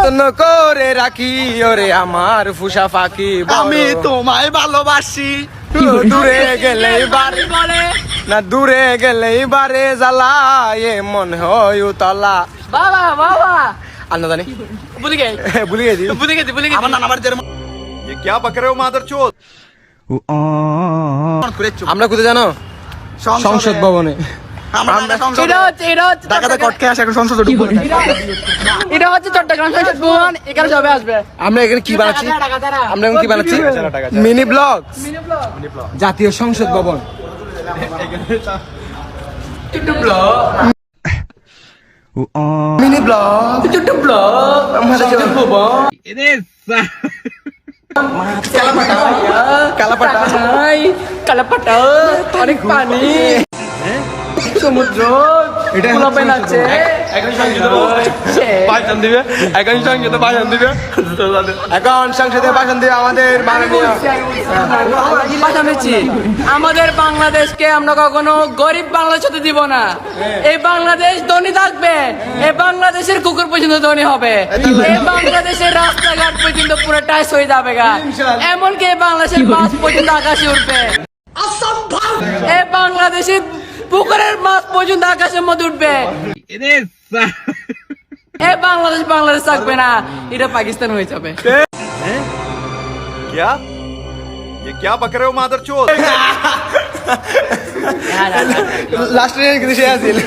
যত্ন করে রাখি ওরে আমার ফুসা পাখি, আমি তোমায় ভালোবাসি। দূরে গেলেই বারে বলে না, দূরে গেলেই বারে জ্বালা, এ মন হয় উতলা। বাবা বাবা আর না জানি ভুলে গেছি ভুলে গেছি। আমার নানা বাড়ি যেরকম ये क्या बक रहे हो मादरचोद। আমরা কোথায় জানো? সংসদ ভবনে। ঢাকাতে কট খেয়ে আসে এখন সংসদে ঢুকবো। এটা হচ্ছে চট্টগ্রাম সংসদ ভবন, এখানে সবাই আসবে। আমরা এখানে কি বানাচ্ছি? আমরা এখন কি বানাচ্ছি? মিনি ব্লগ, জাতীয় সংসদ ভবন। মিনি ব্লগ, ছোট্ট ব্লগ সংসদ ভবন। কালাপাটা, কালাপাটা, অনেক পানি, সমুদ্র, এটা পোলাপাইন আছে। এখন সংসদে ভাষণ দিবে আমাদের মাননীয় পাঠাচ্ছি। আমাদের বাংলাদেশকে আমরা কখনো গরিব বাংলাদেশ হতে দিব না। এই বাংলাদেশ ধনী থাকবে, এই বাংলাদেশের কুকুর পর্যন্ত ধনী হবে, এই বাংলাদেশের রাস্তাঘাট পর্যন্ত পুরো টাইস হয়ে যাবে গা, এমনকি এই বাংলাদেশের বাস পর্যন্ত আকাশে উঠবে, এই বাংলাদেশের পুকুরের মাছ পর্যন্ত আকাশের মধ্যে উঠবে। এই বাংলাদেশ থাকবে না, এটা পাকিস্তান হয়ে যাবে। क्या ये क्या बक रहे हो मादरचोद। লাস্টে সে আছিল